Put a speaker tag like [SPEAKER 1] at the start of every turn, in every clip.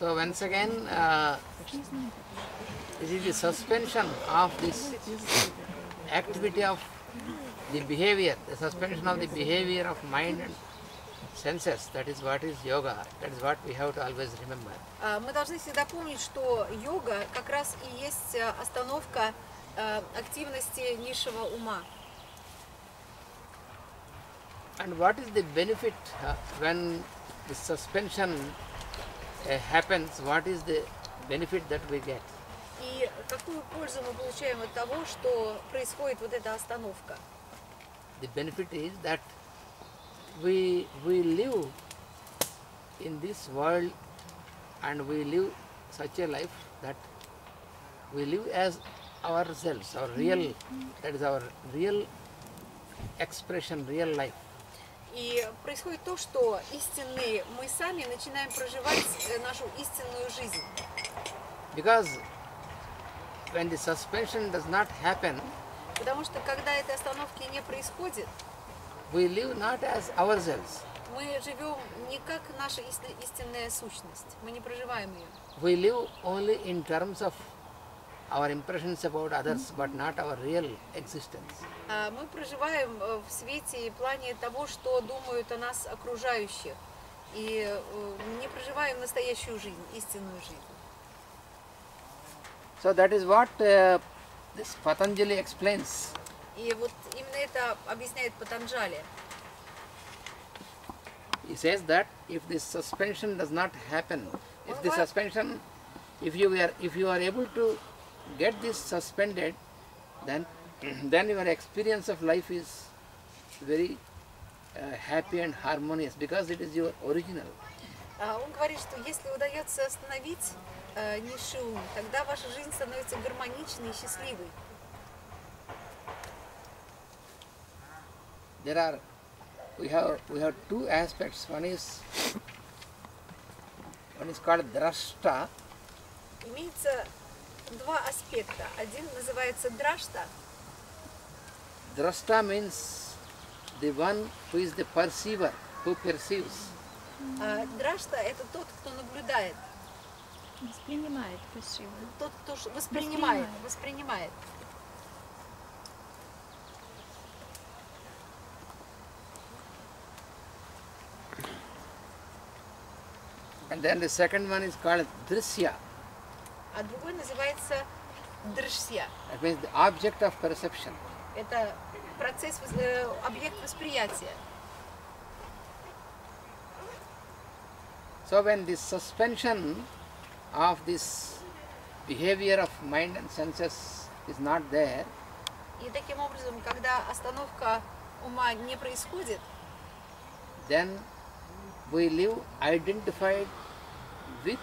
[SPEAKER 1] So once again, this is the suspension of this activity of the behavior, the suspension of the behavior of mind and senses. That is what is yoga. That is what we have to always remember.
[SPEAKER 2] Мы должны всегда помнить, что йога как раз и есть остановка активности низшего ума.
[SPEAKER 1] And what is the benefit when the suspension happens? What is the benefit that we get?
[SPEAKER 2] И какую пользу мы получаем от того, что происходит вот эта остановка?
[SPEAKER 1] The benefit is that we live in this world and we live such a life that we live as ourselves, our real, that is our real expression, real life.
[SPEAKER 2] И происходит то, что истинные мы сами начинаем проживать нашу истинную жизнь.
[SPEAKER 1] Because when the suspension does not happen,
[SPEAKER 2] Потому что когда этой остановки не происходит,
[SPEAKER 1] we live not as ourselves.
[SPEAKER 2] мы живем не как наша истинная сущность, мы не проживаем ее.
[SPEAKER 1] We live only in terms of our impressions about others, but not our real existence.
[SPEAKER 2] Мы проживаем в свете и плане того, что думают о нас окружающих, и не проживаем настоящую жизнь, истинную жизнь.
[SPEAKER 1] So that is what this Patanjali explains.
[SPEAKER 2] И вот именно это объясняет Патанджали.
[SPEAKER 1] He says that if this suspension does not happen, if the suspension, if you are able to get this suspended, then your experience of life is very happy and harmonious because it is your original.
[SPEAKER 2] Он говорит, что если удается остановить низший ум, тогда ваша жизнь становится гармоничной и счастливой.
[SPEAKER 1] We have two aspects. One is called drashta.
[SPEAKER 2] Имеется два аспекта. Один называется драшта.
[SPEAKER 1] Drashta means the one who is the perceiver, who perceives.
[SPEAKER 2] Драшта – это тот, кто наблюдает.
[SPEAKER 3] Воспринимает красиво.
[SPEAKER 2] Тот, кто воспринимает.
[SPEAKER 1] And then the second one is called drishya.
[SPEAKER 2] А другой называется дршья.
[SPEAKER 1] That means the object of perception.
[SPEAKER 2] Это процесс, объект восприятия.
[SPEAKER 1] So when this suspension of this behavior of mind and senses is not there,
[SPEAKER 2] И таким образом, когда остановка ума не происходит,
[SPEAKER 1] then we live identified with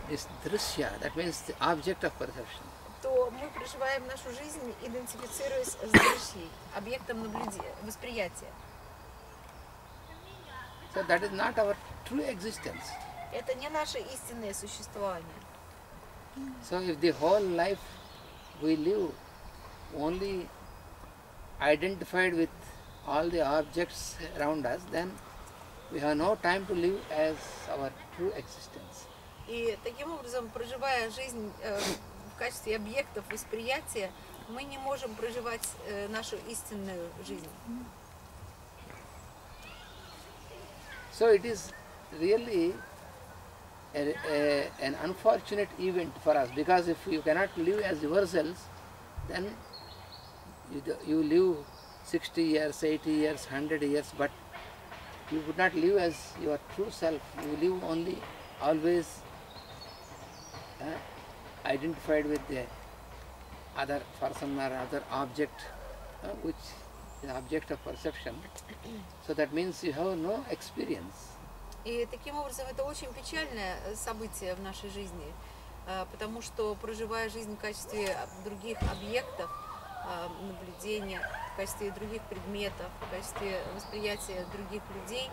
[SPEAKER 1] this drishya, that means the object of perception.
[SPEAKER 2] то мы проживаем нашу жизнь, идентифицируясь с дршьей, объектом наблюдения, восприятия.
[SPEAKER 1] So that is not our true existence.
[SPEAKER 2] Это не наше истинное существование.
[SPEAKER 1] So if the whole life we live only identified with all the objects around us, then we have no time to live as our true existence.
[SPEAKER 2] И таким образом, проживая жизнь в качестве объектов восприятия, мы не можем проживать нашу истинную жизнь.
[SPEAKER 1] So it is really an unfortunate event for us, because if you cannot live as yourselves, then you live 60 years, 80 years, 100 years, but you would not live as your true self. You live only always identified with the other person or other object, which is object of perception. So that means you have no experience.
[SPEAKER 2] И таким образом это очень печальное событие в нашей жизни, потому что, проживая жизнь в качестве других объектов наблюдения, в качестве других предметов, в качестве восприятия других людей,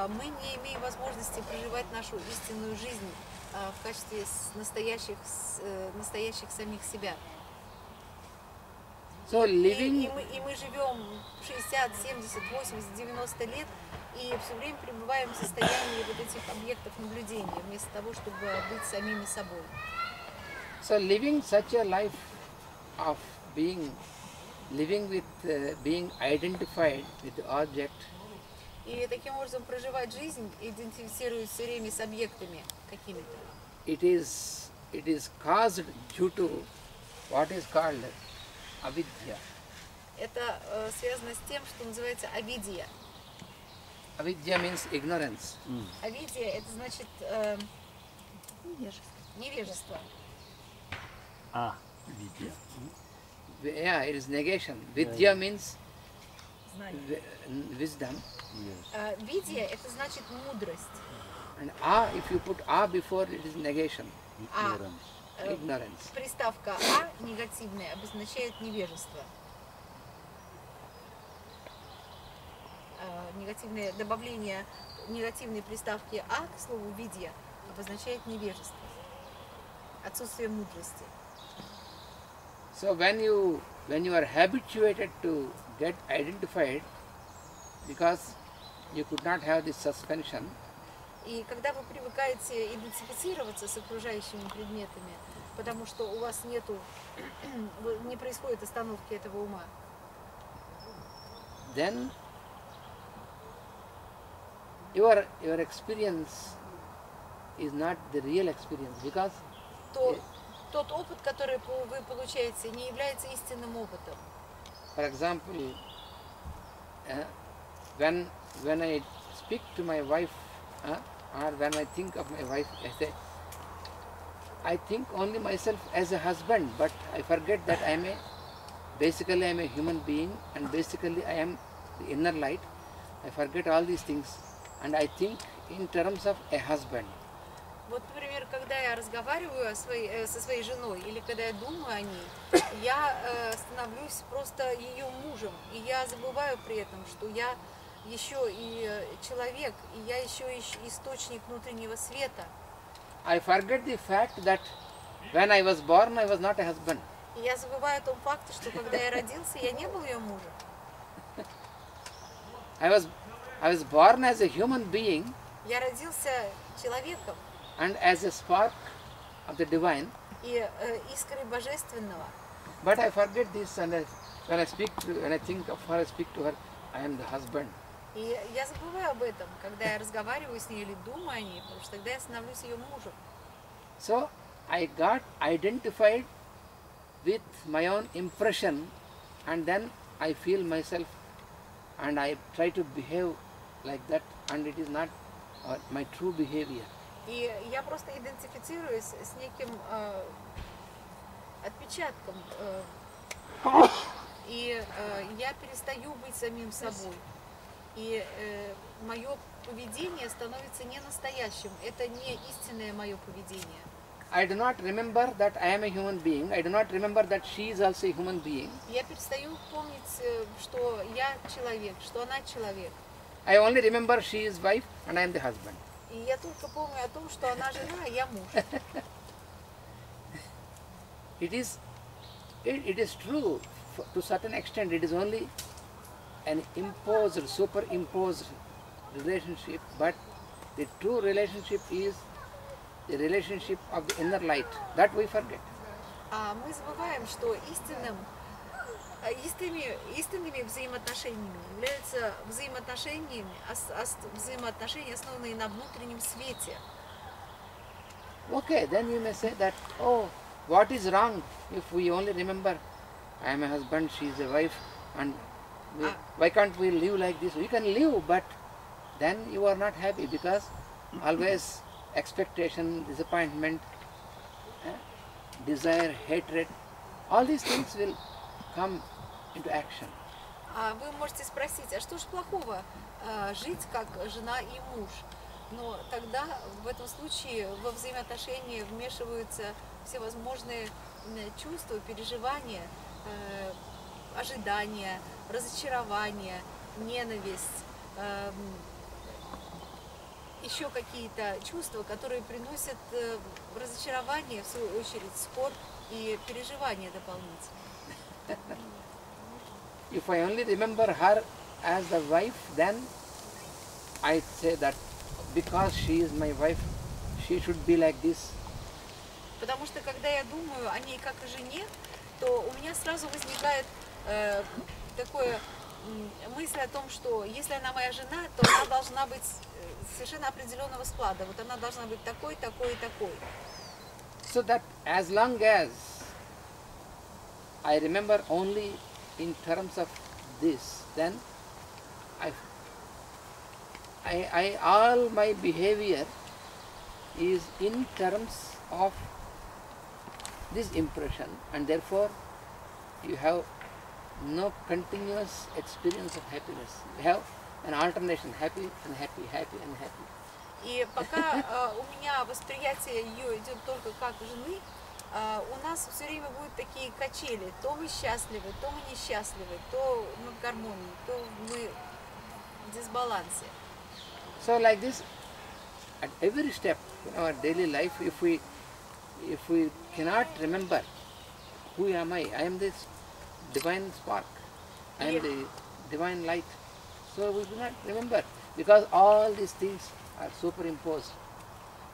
[SPEAKER 2] мы не имеем возможности проживать нашу истинную жизнь в качестве настоящих самих себя.
[SPEAKER 1] So living,
[SPEAKER 2] И мы живем 60, 70, 80, 90 лет, и все время пребываем в состоянии вот этих объектов наблюдения, вместо того, чтобы быть самими собой.
[SPEAKER 1] So living such a life of living with being identified with the object,
[SPEAKER 2] И таким образом проживать жизнь, идентифицируясь все время с объектами какими-то.
[SPEAKER 1] it is caused due to what is called avidya.
[SPEAKER 2] Это связано с тем, что называется авидия.
[SPEAKER 1] Avidya means ignorance.
[SPEAKER 2] Авидия – это значит невежество.
[SPEAKER 4] Видя.
[SPEAKER 1] Yeah, it is negation. Vidya means
[SPEAKER 2] Знание.
[SPEAKER 1] wisdom.
[SPEAKER 2] Видия – это значит мудрость.
[SPEAKER 1] And if you put before, it is negation, ignorance.
[SPEAKER 2] Приставка «а» негативная обозначает невежество. Негативное добавление негативной приставки «а» к слову «видия» обозначает невежество, отсутствие мудрости.
[SPEAKER 1] So when you are habituated to get identified, because you could not have this suspension,
[SPEAKER 2] И когда вы привыкаете идентифицироваться с окружающими предметами, потому что у вас не происходит остановки этого ума,
[SPEAKER 1] then your experience is not the real experience, because
[SPEAKER 2] то тот опыт, который вы получаете, не является истинным опытом.
[SPEAKER 1] for example, when I speak to my wife, or when I think of my wife, I think only myself as a husband, but I forget that basically I am a human being, and basically I am the inner light. I forget all these things, and I think in terms of a husband.
[SPEAKER 2] Вот, например, когда я разговариваю со своей женой, или когда я думаю о ней, я становлюсь просто ее мужем, и я забываю при этом, что я еще и человек, и я еще и источник внутреннего света.
[SPEAKER 1] I forget the fact that when I was born, I was not a husband.
[SPEAKER 2] И я забываю о том факте, что когда я родился, я не был ее мужем.
[SPEAKER 1] I was born as a human being
[SPEAKER 2] Я родился человеком
[SPEAKER 1] and as a spark of the divine,
[SPEAKER 2] и искрой божественного.
[SPEAKER 1] but I forget this, and when I think of her, I speak to her, I am the husband.
[SPEAKER 2] И я забываю об этом, когда я разговариваю с ней или думаю о ней, потому что тогда я становлюсь ее мужем.
[SPEAKER 1] So I got identified with my own impression, and then I feel myself, and I try to behave like that, and it is not my true behavior.
[SPEAKER 2] И я просто идентифицируюсь с неким отпечатком, и я перестаю быть самим собой. И мое поведение становится не настоящим, это не истинное мое поведение.
[SPEAKER 1] I do not remember that I am a human being. I do not remember that she is also a human being.
[SPEAKER 2] Я перестаю помнить, что я человек, что она человек.
[SPEAKER 1] I only remember she is wife and I am the husband.
[SPEAKER 2] И я только помню о том, что она жена, а я муж.
[SPEAKER 1] It is true to a certain extent. It is only an imposed, superimposed relationship, but the true relationship is the relationship of the inner light. That we forget.
[SPEAKER 2] А мы забываем, что истинными взаимоотношениями являются взаимоотношения, основанные на внутреннем свете.
[SPEAKER 1] Okay, then you may say that, oh, what is wrong if we only remember I am a husband, she is a wife, and why can't we live like this? We can live, but then you are not happy, because always expectation, disappointment, desire, hatred, all these things will come into action.
[SPEAKER 2] А вы можете спросить, а что же плохого жить как жена и муж? Но тогда в этом случае во взаимоотношения вмешиваются всевозможные чувства, переживания, ожидания, разочарования, ненависть, еще какие-то чувства, которые приносят разочарование, в свою очередь, скорбь и переживания дополнительные.
[SPEAKER 1] If I only remember her as the wife, then I say that because she is my wife, she should be like this.
[SPEAKER 2] Потому что когда я думаю о ней как о жене, то у меня сразу возникает такое мысль о том, что если она моя жена, то она должна быть совершенно определенного склада. Вот она должна быть такой, такой и такой.
[SPEAKER 1] So that as long as I remember only in terms of this, then all my behavior is in terms of this impression, and therefore you have no continuous experience of happiness. You have an alternation, happy and happy, happy and happy.
[SPEAKER 2] И пока у меня восприятие ее идет только как жены, у нас все время будут такие качели. То мы счастливы, то мы несчастливы, то мы в гармонии, то мы в дисбалансе.
[SPEAKER 1] So like this, at every step in our daily life, if we cannot remember who am I am this divine spark, I am the divine light. So we do not remember because all these things are superimposed.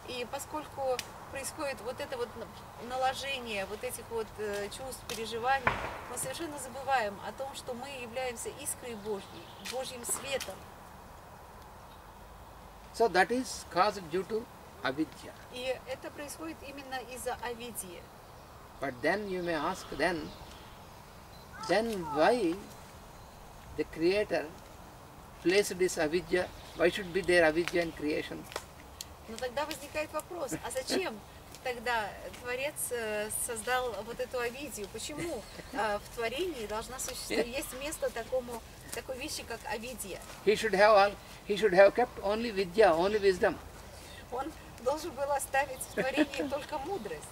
[SPEAKER 2] И поскольку происходит вот это вот наложение вот этих вот чувств, переживаний, мы совершенно забываем о том, что мы являемся искрой Божьей, Божьим светом.
[SPEAKER 1] So that is caused due to avidya.
[SPEAKER 2] И это происходит именно из-за авидии.
[SPEAKER 1] But then you may ask, then why the Creator placed this avidya? Why should be there avidya in creation?
[SPEAKER 2] Но тогда возникает вопрос, а зачем тогда Творец создал вот эту авидию? Почему в творении должна существовать, есть место такой вещи, как авидия?
[SPEAKER 1] He should have kept only vidya, only wisdom.
[SPEAKER 2] Он должен был оставить в творении только мудрость.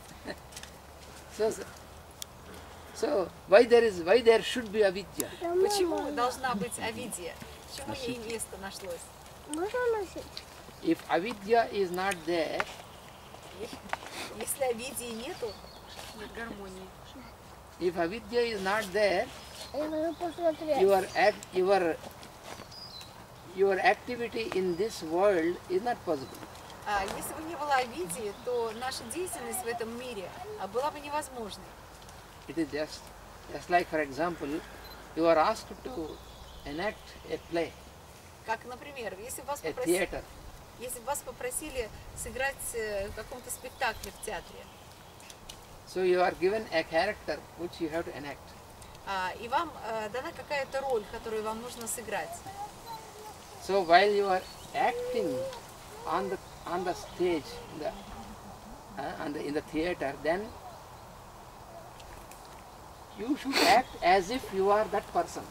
[SPEAKER 1] So why there should be avidya?
[SPEAKER 2] Почему должна быть авидия? Почему ей место нашлось?
[SPEAKER 1] If avidya is not there,
[SPEAKER 2] если авидии нету, нет гармонии.
[SPEAKER 1] if avidya is not there, your activity in this world is not possible.
[SPEAKER 2] Если бы не было авидии, то наша деятельность в этом мире была бы невозможной.
[SPEAKER 1] It is just like, for example, you are asked to enact a play,
[SPEAKER 2] Как, например, если
[SPEAKER 1] a theater.
[SPEAKER 2] вас попросили сыграть в каком-то спектакле в театре,
[SPEAKER 1] So you are given a character which you have to enact.
[SPEAKER 2] И вам дана какая-то роль, которую вам нужно сыграть.
[SPEAKER 1] So while you are acting on the stage, in the theater, then you should act as if you are that person.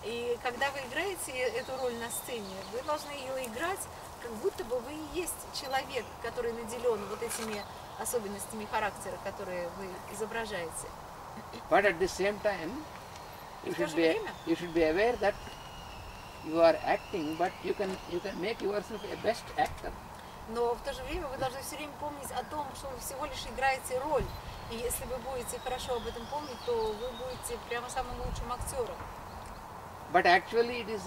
[SPEAKER 2] И когда вы играете эту роль на сцене, вы должны ее играть, как будто бы вы и есть человек, который наделен вот этими особенностями характера, которые вы изображаете.
[SPEAKER 1] But at the same time, you
[SPEAKER 2] В то же
[SPEAKER 1] should
[SPEAKER 2] время
[SPEAKER 1] be aware that you are acting, but you can make yourself a best actor.
[SPEAKER 2] Но в то же время вы должны все время помнить о том, что вы всего лишь играете роль. И если вы будете хорошо об этом помнить, то вы будете прямо самым лучшим актером.
[SPEAKER 1] But actually it is,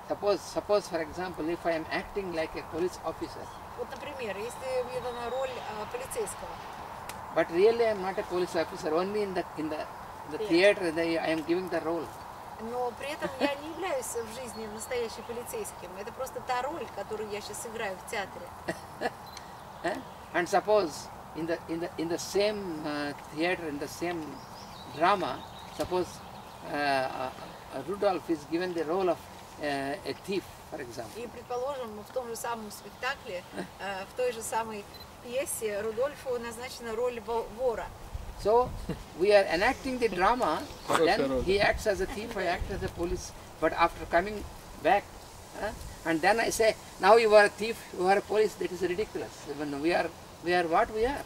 [SPEAKER 1] suppose for example, if I am acting like a police officer,
[SPEAKER 2] Вот, например, если мне дана роль полицейского,
[SPEAKER 1] but really I am not a police officer, only in the theater I am giving the role.
[SPEAKER 2] но при этом я не являюсь в жизни настоящим полицейским. Это просто та роль, которую я сейчас играю в театре.
[SPEAKER 1] And suppose in the same theater, in the same drama, suppose Rudolph is given the role of a thief, for example.
[SPEAKER 2] И, предположим, в том же самом спектакле, в той же самой пьесе Рудольфу назначена роль вора.
[SPEAKER 1] So we are enacting the drama, then he acts as a thief, I act as a police. But after coming back, and then I say, now you are a thief, you are a police, that is ridiculous. When we are what we are.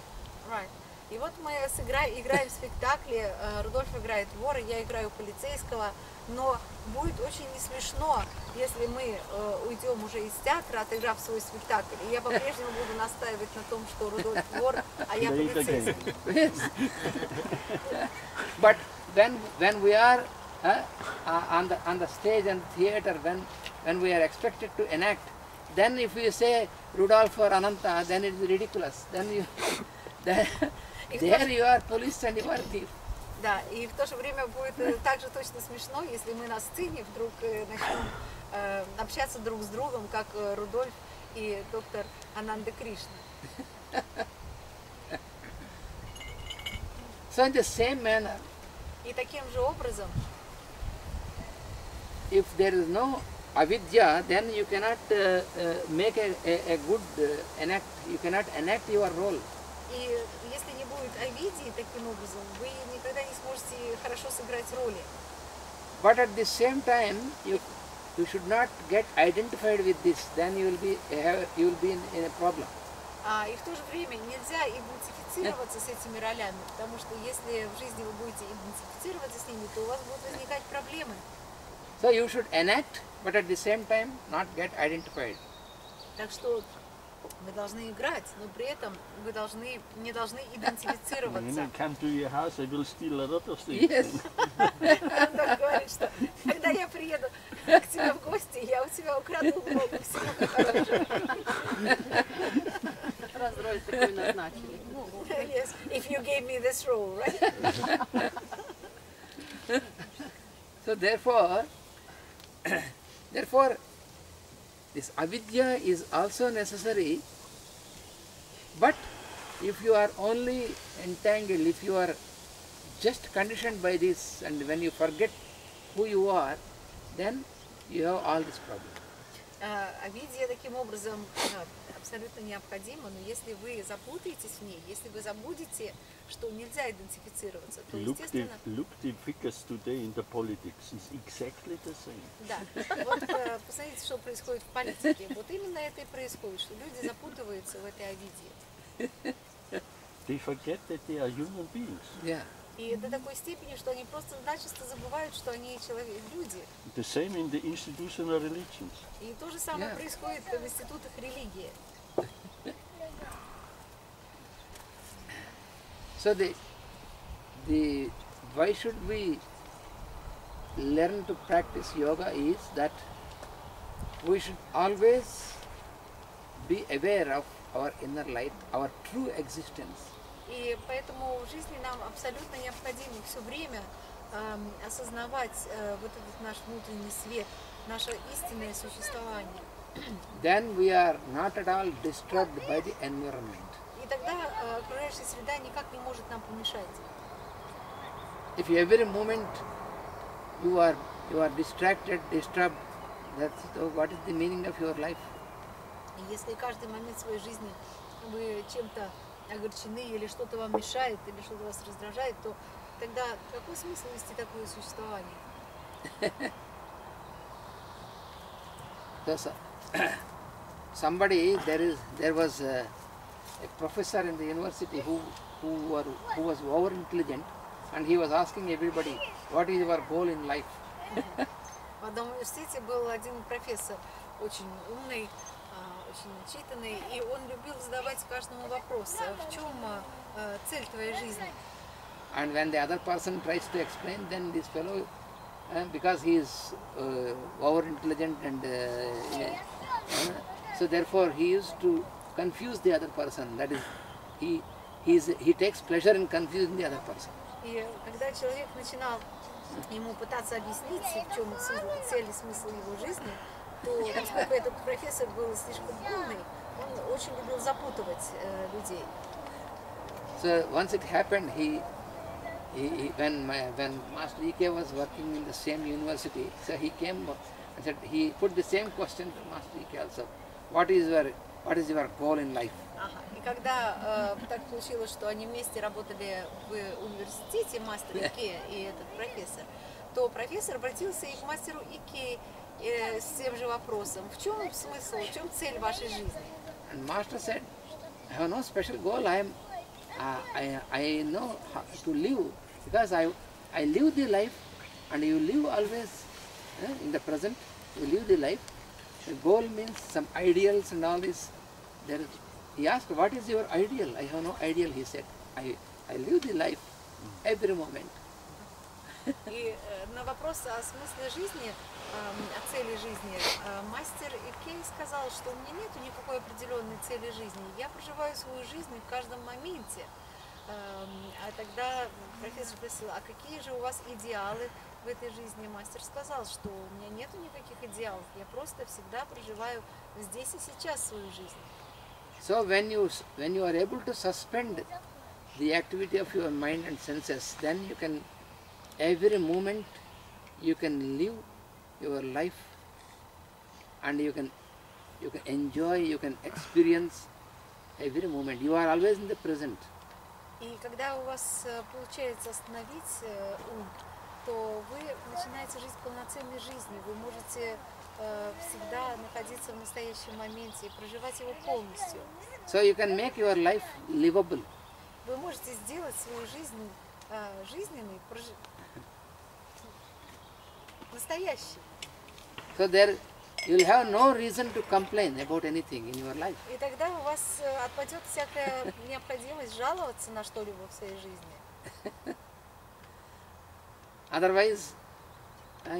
[SPEAKER 2] Right. И вот мы играем в спектакле, Рудольф играет вора, я играю полицейского, но будет очень не смешно, если мы уйдем уже из театра, отыграв свой спектакль, и я по-прежнему буду настаивать на том, что Рудольф вор, а я полицейский.
[SPEAKER 1] But when we are on the stage and theater, when we are expected to enact then if you say Rudolph or Ananta, then it is ridiculous. Then you, there you are police and you are thief.
[SPEAKER 2] Да, и в то же время будет также точно смешно, если мы на сцене вдруг начнем общаться друг с другом, как Рудольф и доктор Ананда Кришна.
[SPEAKER 1] So in the same manner,
[SPEAKER 2] И таким же образом,
[SPEAKER 1] if there is no avidya, then you cannot make a good enact. You cannot enact your role.
[SPEAKER 2] и если не будет авидии таким образом, вы никогда не сможете хорошо сыграть роли.
[SPEAKER 1] But at the same time, you should not get identified with this. Then you will be in a problem.
[SPEAKER 2] И в то же время нельзя идентифицироваться с этими ролями, потому что если в жизни вы будете идентифицироваться с ними, то у вас будут возникать проблемы.
[SPEAKER 1] So you should enact, but at the same time not get identified.
[SPEAKER 2] Так что вы должны играть, но при этом вы не должны идентифицироваться.
[SPEAKER 4] When I come to your house, I will steal a lot of things.
[SPEAKER 1] Yes.
[SPEAKER 2] Он говорит, что когда я приеду к тебе в гости, я у тебя украду много всего хорошего.
[SPEAKER 5] Раз роль такую назначили.
[SPEAKER 2] Yes, if you gave me this role, right?
[SPEAKER 1] So therefore, this avidya is also necessary, but if you are only entangled, if you are just conditioned by this, and when you forget who you are, then you have all these problems.
[SPEAKER 2] Авидия таким образом абсолютно необходима, но если вы запутаетесь в ней, если вы забудете, что нельзя идентифицироваться, то естественно...
[SPEAKER 4] Look the figures today in the politics is exactly the same.
[SPEAKER 2] Да, вот посмотрите, что происходит в политике. Вот именно это и происходит, что люди запутываются в этой авидии.
[SPEAKER 4] They forget that they are human beings.
[SPEAKER 1] Yeah.
[SPEAKER 2] И до такой степени, что они просто начисто забывают, что они люди.
[SPEAKER 4] The same in the institutional religions.
[SPEAKER 2] И то же самое происходит в институтах религии.
[SPEAKER 1] So why should we learn to practice yoga is that we should always be aware of our inner light, our true existence.
[SPEAKER 2] И поэтому в жизни нам абсолютно необходимо все время осознавать вот этот наш внутренний свет, наше истинное существование.
[SPEAKER 1] Then we are not at all disturbed by the environment.
[SPEAKER 2] И тогда окружающая среда никак не может нам помешать.
[SPEAKER 1] If every moment you are distracted, disturbed, what is the meaning of your life?
[SPEAKER 2] И если каждый момент своей жизни вы чем-то огорчены или что-то вам мешает, или что-то вас раздражает, то тогда какой смысл вести такое существование?
[SPEAKER 1] There was a professor in the university who was over intelligent, and he was asking everybody, what is your goal in life?
[SPEAKER 2] В одном университете был один профессор, очень умный, очень начитанный, и он любил задавать каждому вопрос, в чем цель твоей жизни?
[SPEAKER 1] And when the other person tries to explain, then this fellow, because he is over intelligent and so therefore he used to confuse the other person. That is, he takes pleasure in confusing the other person.
[SPEAKER 2] И когда человек начинал ему пытаться объяснить, в чем цель и смысл его жизни, то поскольку этот профессор был слишком умный, он очень любил запутывать людей.
[SPEAKER 1] So once it happened, when Master E.K. was working in the same university, so he came and said, he put the same question to Master E.K. also. What is your goal in life?
[SPEAKER 2] И когда так получилось, что они вместе работали в университете, мастер Икея и этот профессор, то профессор обратился и к мастеру Икеи с тем же вопросом. В чем смысл, в чем цель вашей жизни?
[SPEAKER 1] And master said, I have no special goal. I know how to live because I live the life, and you live always in the present. You live the life. The goal means some ideals and all this. He asked, what is your ideal? I have no ideal, he said. I live the life every moment.
[SPEAKER 2] И на вопрос о смысле жизни, о цели жизни, мастер Икей сказал, что у меня нет никакой определенной цели жизни. Я проживаю свою жизнь в каждом моменте. А тогда профессор спросил, а какие же у вас идеалы в этой жизни? Мастер сказал, что у меня нет никаких идеалов. Я просто всегда проживаю здесь и сейчас свою жизнь.
[SPEAKER 1] So when you are able to suspend the activity of your mind and senses, then you can, every moment you can live your life and you can enjoy, you can experience every moment. You are always in the present.
[SPEAKER 2] И когда у вас получается остановить ум, то вы начинаете жить полноценной жизнью. Вы можете всегда находиться в настоящем моменте и проживать его полностью.
[SPEAKER 1] So you can make your life livable.
[SPEAKER 2] Вы можете сделать свою жизнь жизненной, настоящей.
[SPEAKER 1] So there you will have no reason to complain about anything in your life.
[SPEAKER 2] И тогда у вас отпадет всякая необходимость жаловаться на что-либо в своей жизни.
[SPEAKER 1] Otherwise,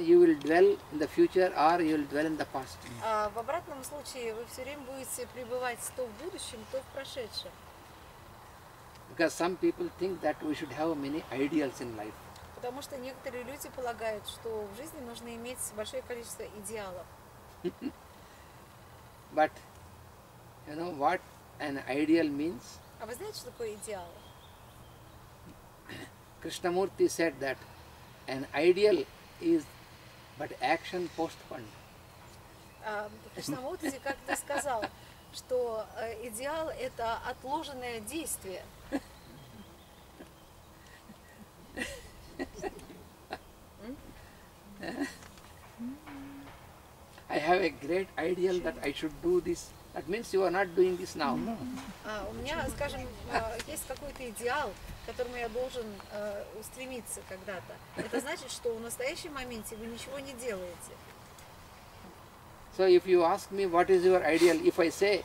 [SPEAKER 1] you will dwell in the future or you will dwell in the past.
[SPEAKER 2] А в обратном случае вы все время будете пребывать то в будущем, то в прошедшем.
[SPEAKER 1] Because some people think that we should have many ideals in life.
[SPEAKER 2] Потому что некоторые люди полагают, что в жизни нужно иметь большое количество идеалов.
[SPEAKER 1] But you know what an ideal means?
[SPEAKER 2] А вы знаете, что такое идеал?
[SPEAKER 1] Krishnamurti said that an ideal is but action postponed.
[SPEAKER 2] Кришнамурти как-то сказал, что идеал – это отложенное действие.
[SPEAKER 1] I have a great ideal that I should do this. That means you are not doing this now.
[SPEAKER 2] У меня, скажем, есть какой-то идеал, к которому я должен устремиться когда-то. Это значит, что в настоящем моменте вы ничего не делаете.
[SPEAKER 1] So if you ask me what is your ideal, if I say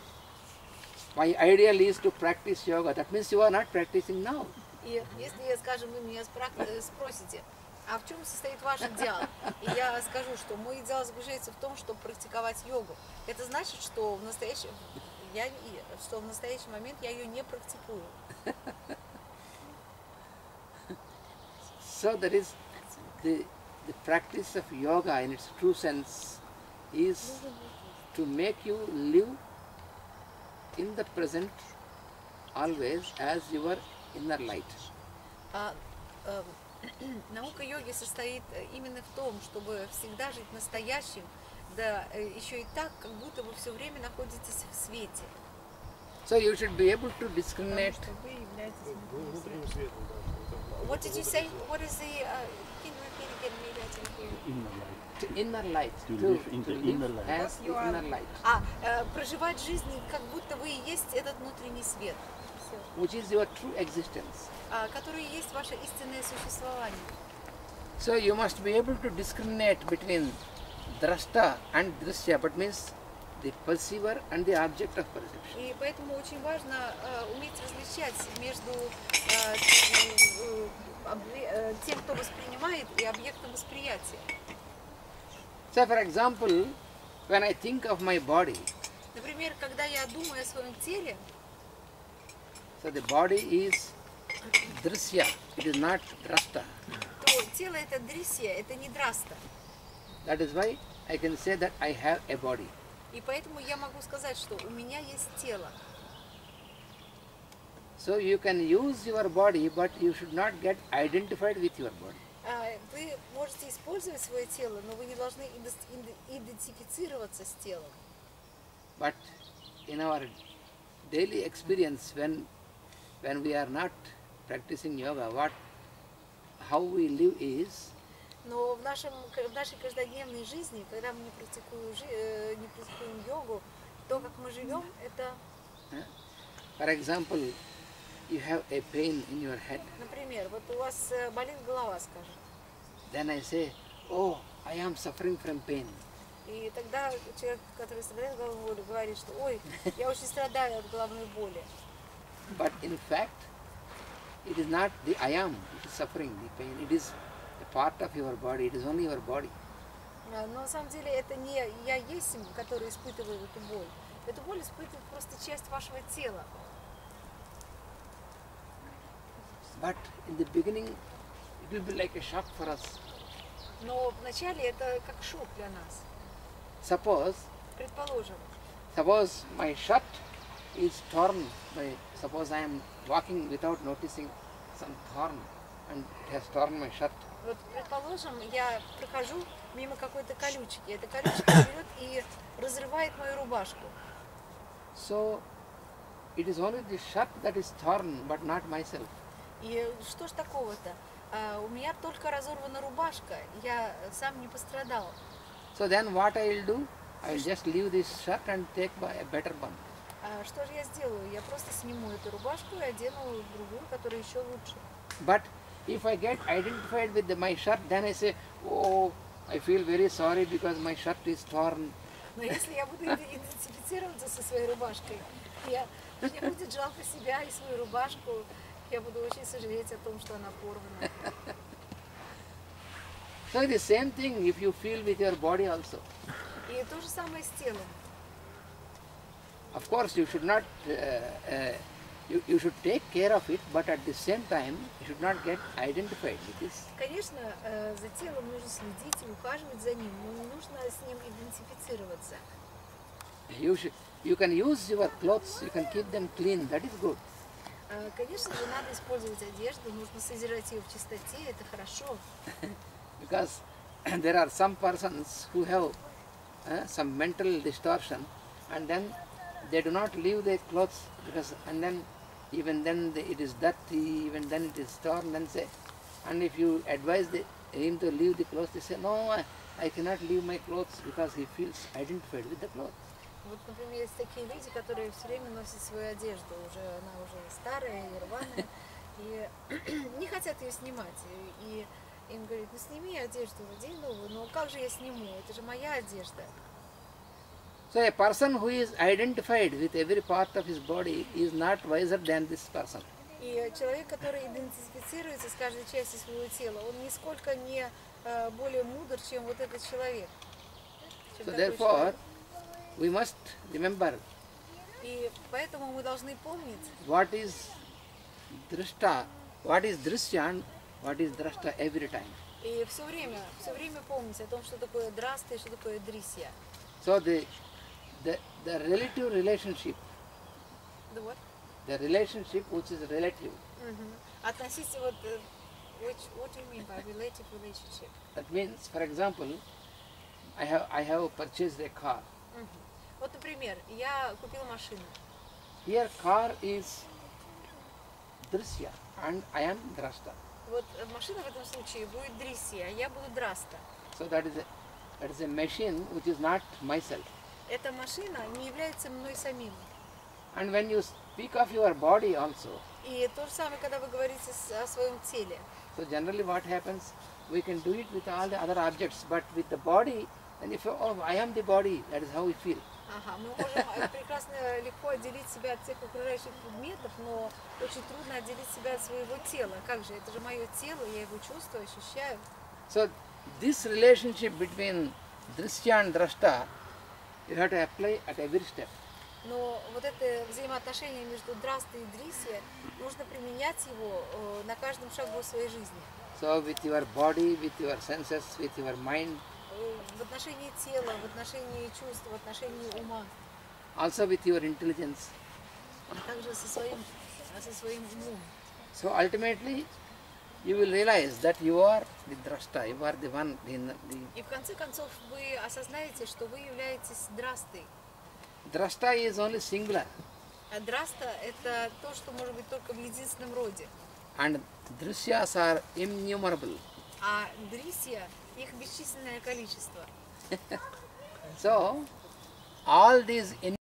[SPEAKER 1] my ideal is to practice yoga, that means you are not practicing now.
[SPEAKER 2] И если, скажем, вы меня спросите, а в чем состоит ваш идеал? И я скажу, что мой идеал заключается в том, чтобы практиковать йогу. Это значит, что в настоящий момент я ее не практикую.
[SPEAKER 1] So that is the practice of yoga in its true sense is to make you live in the present always as your inner light.
[SPEAKER 2] Наука йоги состоит именно в том, чтобы всегда жить настоящим, да еще и так, как будто вы все время находитесь в свете.
[SPEAKER 1] So you should be able to discriminate.
[SPEAKER 2] What did you say? What is the? Can you repeat again? Maybe I didn't hear.
[SPEAKER 4] Inner light.
[SPEAKER 1] Inner light.
[SPEAKER 4] To live in the inner light.
[SPEAKER 1] As the inner light.
[SPEAKER 2] Проживать жизнь, как будто вы и есть этот внутренний свет,
[SPEAKER 1] Which is your true existence.
[SPEAKER 2] который есть ваше истинное существование.
[SPEAKER 1] So you must be able to discriminate between drashta and drishya, but means the perceiver and the object of perception.
[SPEAKER 2] И поэтому очень важно уметь различать между тем, кто воспринимает, и объектом восприятия.
[SPEAKER 1] So for example, when I think of my body,
[SPEAKER 2] Например, когда я думаю о своем теле,
[SPEAKER 1] so the body is drishya, it is not drashta.
[SPEAKER 2] то тело это дрисья, это не драста.
[SPEAKER 1] That is why I can say that I have a body.
[SPEAKER 2] И поэтому я могу сказать, что у меня есть тело.
[SPEAKER 1] So you can use your body, but you should not get identified with your body.
[SPEAKER 2] Вы можете использовать свое тело, но вы не должны идентифицироваться с телом.
[SPEAKER 1] But in our daily experience, when we are not practicing yoga, how we live is,
[SPEAKER 2] Но в нашей каждодневной жизни, когда мы не практикуем йогу, то, как мы живем, это,
[SPEAKER 1] for example, you have a pain in your head.
[SPEAKER 2] например, вот у вас болит голова, скажем.
[SPEAKER 1] Then I say, oh, I am suffering from pain.
[SPEAKER 2] И тогда человек, который страдает головной болью, говорит, что ой, я очень страдаю от головной боли.
[SPEAKER 1] But in fact, it is not the I am, it is suffering the pain. It is a part of your body, it is only your body.
[SPEAKER 2] Но на самом деле это не я есть, который испытывает эту боль. Эту боль испытывает просто часть вашего тела.
[SPEAKER 1] But in the beginning, it will be like a shock for us.
[SPEAKER 2] Но вначале это как шок для нас.
[SPEAKER 1] Suppose
[SPEAKER 2] Предположим,
[SPEAKER 1] my shirt is torn suppose I am walking without noticing some thorn and it has torn my shirt.
[SPEAKER 2] вот предположим, я прохожу мимо какой-то колючки. Эта колючка берет и разрывает мою рубашку.
[SPEAKER 1] So it is only the shirt that is torn, but not myself.
[SPEAKER 2] И что ж такого-то? У меня только разорвана рубашка, я сам не пострадал.
[SPEAKER 1] So then what I will do? I will just leave this shirt and take a better one.
[SPEAKER 2] Что же я сделаю? Я просто сниму эту рубашку и одену другую, которая еще лучше.
[SPEAKER 1] But if I get identified with my shirt, then I say, oh, I feel very sorry because my shirt is torn.
[SPEAKER 2] Но если я буду идентифицироваться со своей рубашкой, мне будет жалко себя и свою рубашку, я буду очень сожалеть о том, что она порвана.
[SPEAKER 1] So the same thing if you feel with your body also.
[SPEAKER 2] И то же самое с телом.
[SPEAKER 1] Of course, you should not, you should take care of it, but at the same time, you should not get identified with this.
[SPEAKER 2] Конечно, за телом нужно следить и ухаживать за ним, но не нужно с ним идентифицироваться.
[SPEAKER 1] You can use your clothes, you can keep them clean, that is good.
[SPEAKER 2] Конечно же, надо использовать одежду, нужно содержать ее в чистоте, это хорошо.
[SPEAKER 1] Because there are some persons who have some mental distortion and then they do not leave their clothes because and then even then it is dirty, even then it is torn and say, and if you advise him to leave the clothes, they say, no, I cannot leave my clothes because he feels identified with the clothes.
[SPEAKER 2] Вот, например, есть такие люди, которые все время носят свою одежду, она уже старая и рваная, и не хотят ее снимать. И им говорят, ну сними одежду, надень новую, но как же я сниму, это же моя одежда.
[SPEAKER 1] So a person who is identified with every part of his body is not wiser than this person.
[SPEAKER 2] И человек, который идентифицируется с каждой частью своего тела, он нисколько не более мудр, чем вот этот человек.
[SPEAKER 1] So therefore, we must remember
[SPEAKER 2] И поэтому мы должны помнить,
[SPEAKER 1] what is drishta, what is drishya and what is drashta every time.
[SPEAKER 2] и все время помнить о том, что такое драста и что такое дрисья.
[SPEAKER 1] So the relative relationship,
[SPEAKER 2] Да, вот.
[SPEAKER 1] the relationship which is relative,
[SPEAKER 2] Относиться вот, what do you mean by relative relationship?
[SPEAKER 1] that means, for example, I have purchased a car.
[SPEAKER 2] Вот, например, я купила машину.
[SPEAKER 1] Here car is drishya and I am drashta.
[SPEAKER 2] Вот машина в этом случае будет дрисья, а я буду драста.
[SPEAKER 1] So that is a machine which is not myself.
[SPEAKER 2] Эта машина не является мной самим.
[SPEAKER 1] And when you speak of your body also,
[SPEAKER 2] И то же самое, когда вы говорите о своем теле.
[SPEAKER 1] so generally what happens, we can do it with all the other objects, but with the body, and if oh, I am the body, that is how we feel.
[SPEAKER 2] Ага, мы можем прекрасно легко отделить себя от всех окружающих предметов, но очень трудно отделить себя от своего тела. Как же, это же мое тело, я его чувствую, ощущаю.
[SPEAKER 1] So this relationship between drishya and drashta, you have to apply at every step.
[SPEAKER 2] Но вот это взаимоотношение между драстой и дрисья, нужно применять его на каждом шагу своей жизни.
[SPEAKER 1] So with your body, with your senses, with your mind,
[SPEAKER 2] В отношении тела, в отношении чувств, в отношении ума,
[SPEAKER 1] also with your intelligence.
[SPEAKER 2] также со своим умом.
[SPEAKER 1] So ultimately, you will realize that you are the drashta, you are the one.
[SPEAKER 2] И в конце концов вы осознаете, что вы являетесь драстой.
[SPEAKER 1] Drashta is only singular,
[SPEAKER 2] А драста – это то, что может быть только в единственном роде.
[SPEAKER 1] and drishyas are innumerable.
[SPEAKER 2] А дрисья – их бесчисленное количество.
[SPEAKER 1] So all these